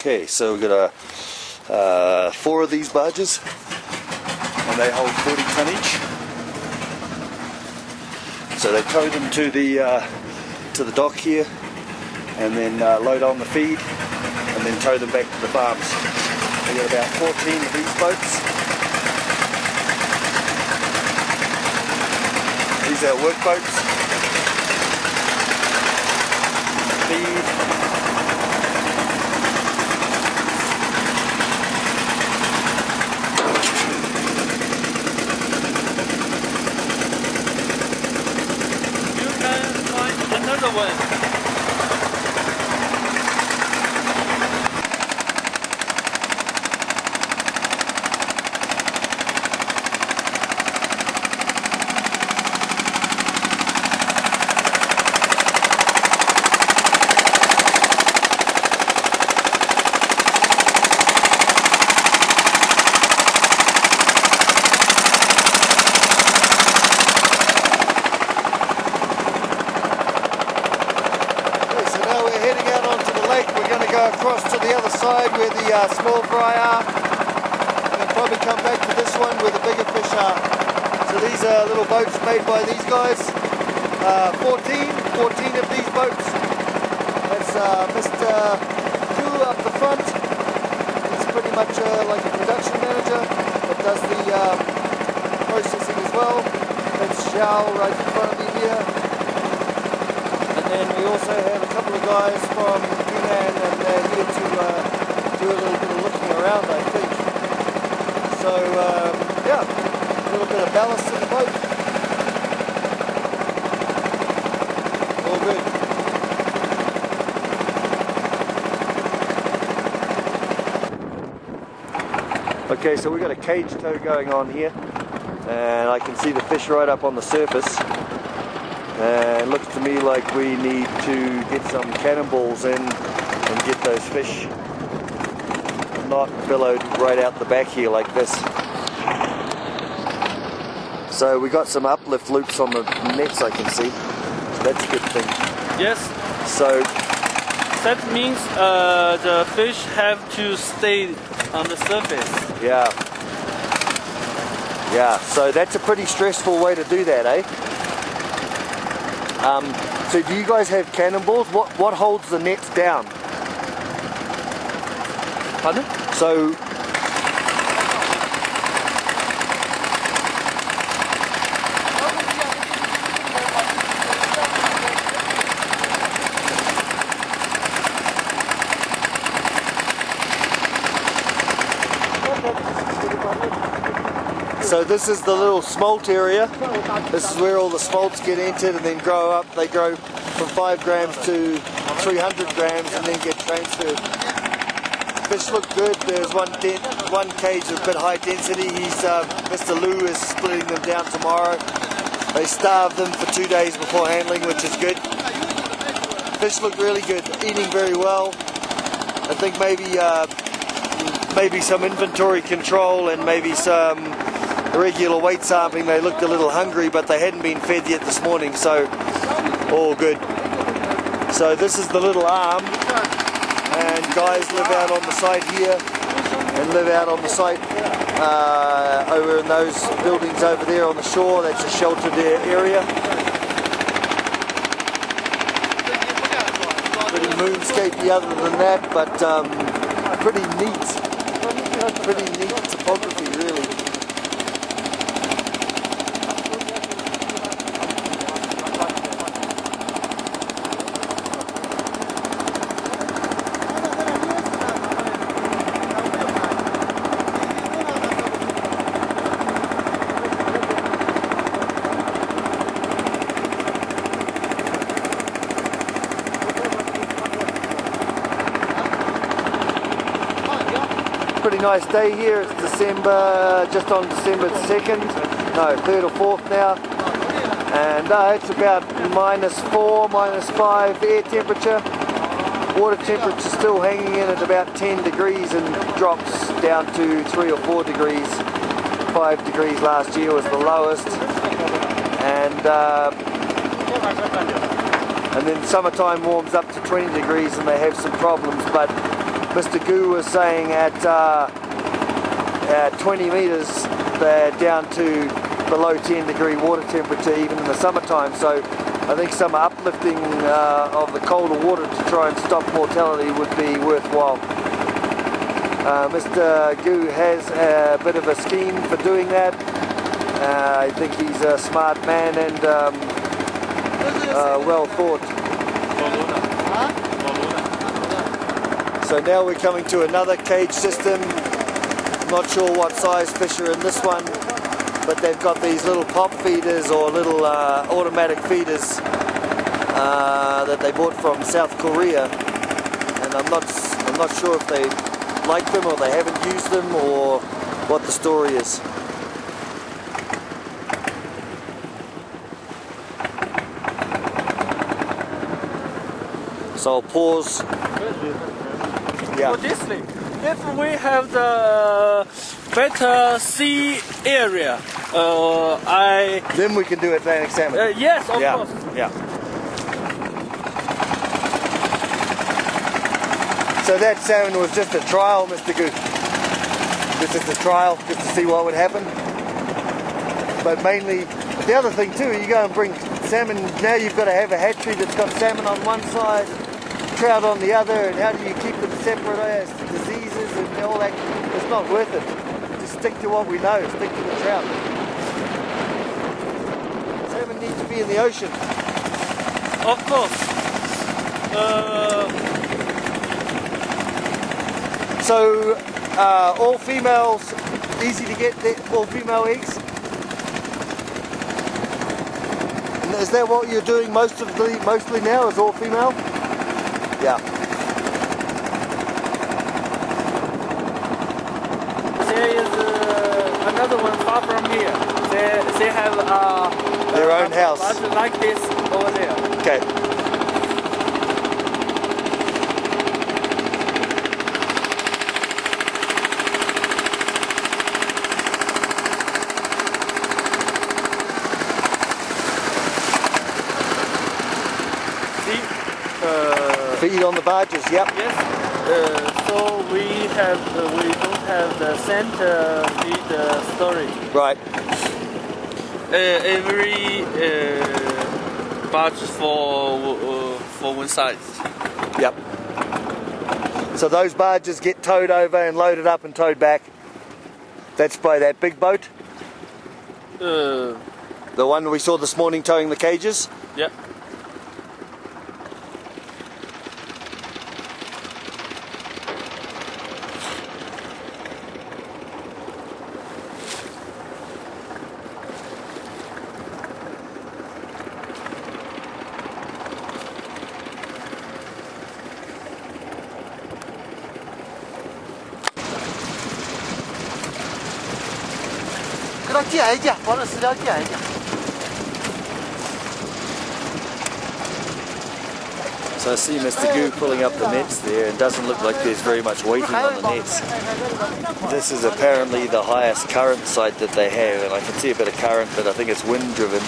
Okay, so we've got 4 of these barges, and they hold 40 ton each. So they tow them to the dock here, and then load on the feed, and then tow them back to the farms. We've got about 14 of these boats. These are work boats. Feed. Another one. Across to the other side where the small fry are, and then probably come back to this one where the bigger fish are. So these are little boats made by these guys. 14 of these boats. That's Mr. Ku up the front. He's pretty much like a production manager that does the processing as well. That's Xiao right in front of me here. And then we also have a couple of guys from Yunnan, and they're here to do a little bit of looking around, I think. So yeah, a little bit of ballast in the boat. All good. Okay, so we've got a cage tow going on here, and I can see the fish right up on the surface. And it looks to me like we need to get some cannonballs in and get those fish not billowed right out the back here like this. So we got some uplift loops on the nets, I can see. So that's a good thing. Yes. So that means the fish have to stay on the surface. Yeah. Yeah, so that's a pretty stressful way to do that, eh? So do you guys have cannonballs? What holds the nets down? Pardon? So this is the little smolt area. This is where all the smolts get entered and then grow up. They grow from 5 grams to 300 grams and then get transferred. Fish look good. There's one cage with a bit high density. Mr. Lu is splitting them down tomorrow. They starve them for 2 days before handling, which is good. Fish look really good, eating very well. I think maybe some inventory control and maybe some regular weight sampling. They looked a little hungry, but they hadn't been fed yet this morning, so all good. So this is the little arm, and guys live out on the site here and live out on the site over in those buildings over there on the shore. That's a sheltered area. Pretty moonscapey other than that, but pretty neat topography really. Pretty nice day here. It's December, just on December 2nd, no, 3rd or 4th now, and it's about -4, -5 air temperature. Water temperature still hanging in at about 10 degrees and drops down to 3 or 4 degrees. 5 degrees last year was the lowest, and then summertime warms up to 20 degrees and they have some problems, but Mr. Gu was saying at 20 meters they're down to below 10-degree water temperature even in the summertime, so I think some uplifting of the colder water to try and stop mortality would be worthwhile. Mr. Gu has a bit of a scheme for doing that. I think he's a smart man and well thought. So now we're coming to another cage system. Not sure what size fish are in this one, but they've got these little pop feeders or little automatic feeders that they bought from South Korea, and I'm not sure if they like them or they haven't used them or what the story is. So I'll pause. Yeah. For this thing, if we have the better sea area, Then we can do Atlantic salmon. yes, of course. Yeah. So that salmon was just a trial, Mr. Gu. This is a trial, just to see what would happen. But mainly, the other thing too, you go and bring salmon, now you've got to have a hatchery that's got salmon on one side, trout on the other, and how do you keep them separate as diseases and all that? It's not worth it. Just stick to what we know, stick to the trout. Salmon needs to be in the ocean. Of course. So, all females, easy to get all female eggs? Is that what you're doing mostly now, is all female? Yeah. There is another one far from here. They have their own house. Like this over there. Okay. Feed on the barges, yep. Yes. So we don't have the center feed storage. Right. Every barge for one side. Yep. So those barges get towed over and loaded up and towed back. That's by that big boat. The one we saw this morning towing the cages. Yeah. So I see Mr. Gu pulling up the nets there, and doesn't look like there's very much weighting on the nets. This is apparently the highest current site that they have, and I can see a bit of current, but I think it's wind driven.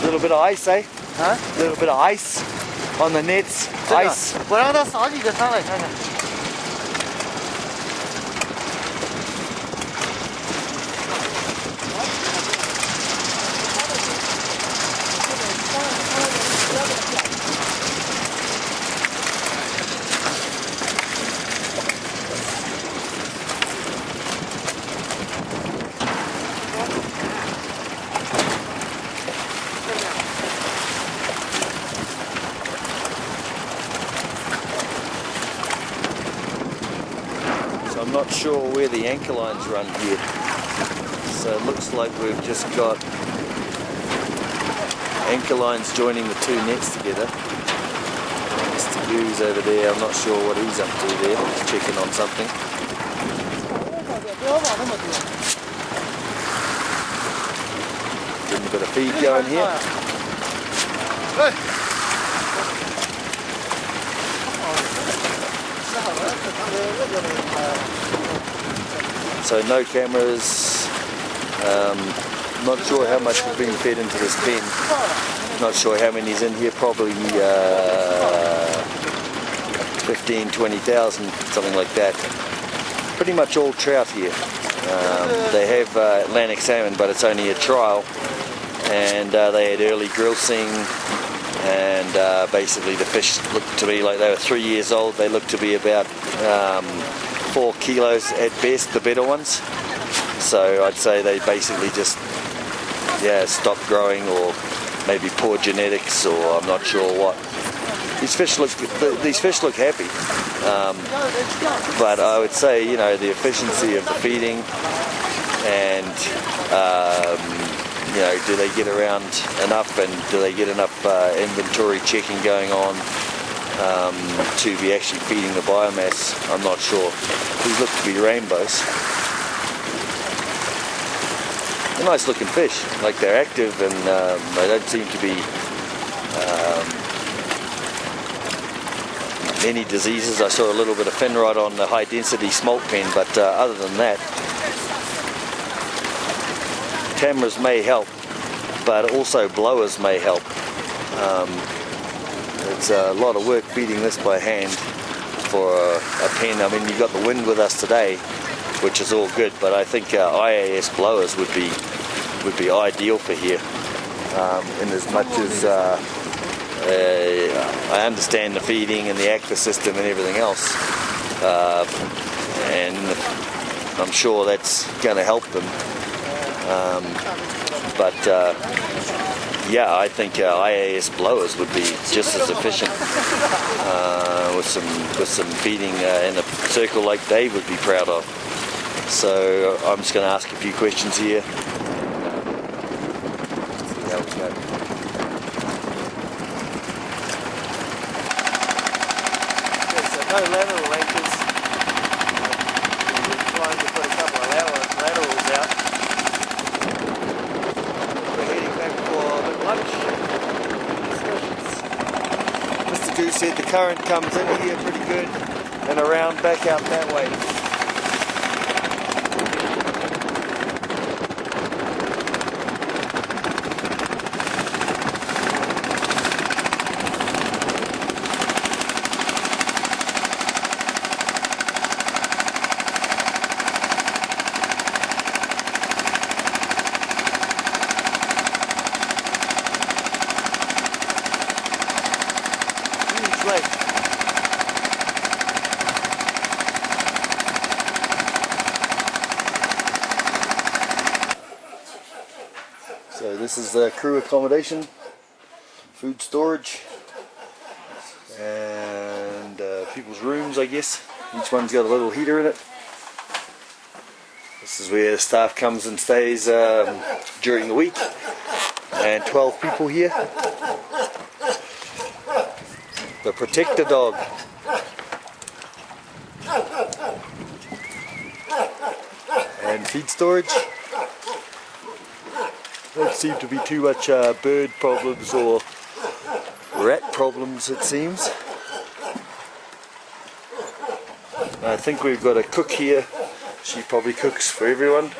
A little bit of ice, eh? Huh? A little bit of ice on the nets. Ice. 我让他撒几个上来看看。I'm not sure where the anchor lines run here. So it looks like we've just got anchor lines joining the two nets together. Mr. Gu's over there, I'm not sure what he's up to there. He's checking on something. Getting a bit of feed going here. So no cameras, not sure how much is being fed into this pen, not sure how many's in here, probably 50 15, 20,000, something like that. Pretty much all trout here. They have Atlantic salmon, but it's only a trial, and they had early grill seeing, and basically the fish looked to be like they were 3 years old. They looked to be about 4 kilos at best, the better ones. So I'd say they basically just stopped growing, or maybe poor genetics, or I'm not sure what. These fish look happy, but I would say, you know, the efficiency of the feeding, and you know, do they get around enough, and do they get enough inventory checking going on to be actually feeding the biomass? I'm not sure. These look to be rainbows. A nice looking fish, like they're active, and they don't seem to be any diseases. I saw a little bit of fin rot on the high density smolt pen, but other than that, cameras may help, but also blowers may help. It's a lot of work feeding this by hand for a pen. I mean, you've got the wind with us today, which is all good, but I think IAS blowers would be ideal for here, in as much as I understand the feeding and the aqua system and everything else, and I'm sure that's going to help them. But yeah, I think IAS blowers would be just as efficient, with some feeding in a circle like Dave would be proud of. So I'm just going to ask a few questions here. See how we go. No lateral anchors. We're trying to put a couple of laterals out. We're heading back for a bit of lunch. Mr. Goose said the current comes in here pretty good and around back out that way. So this is the crew accommodation, food storage, and people's rooms, I guess. Each one's got a little heater in it. This is where the staff comes and stays during the week, and 12 people here. The protector dog. And feed storage. Don't seem to be too much bird problems or rat problems, it seems. I think we've got a cook here. She probably cooks for everyone.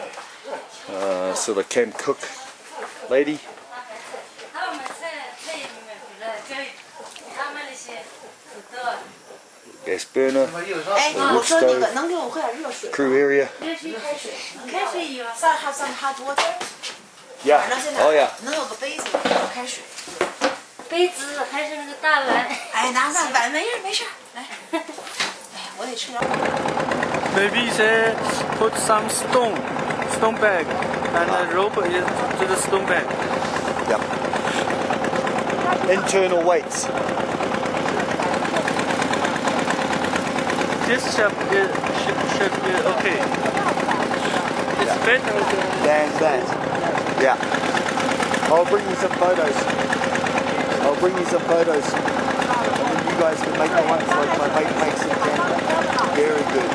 Sort of camp cook lady. Gas burner, the wood stove, crew area. Yeah. Oh yeah. 能有个杯子，开水。杯子还是那个大碗。哎，拿个碗，没事没事，来。哎呀，我得吃点。Maybe they put some stone bag, and the rope is to the stone bag. Yep. Internal weights. This should be okay. It's better Than that. Yeah. I'll bring you some photos. And then you guys can make the ones like my mate makes in Canada. Very good.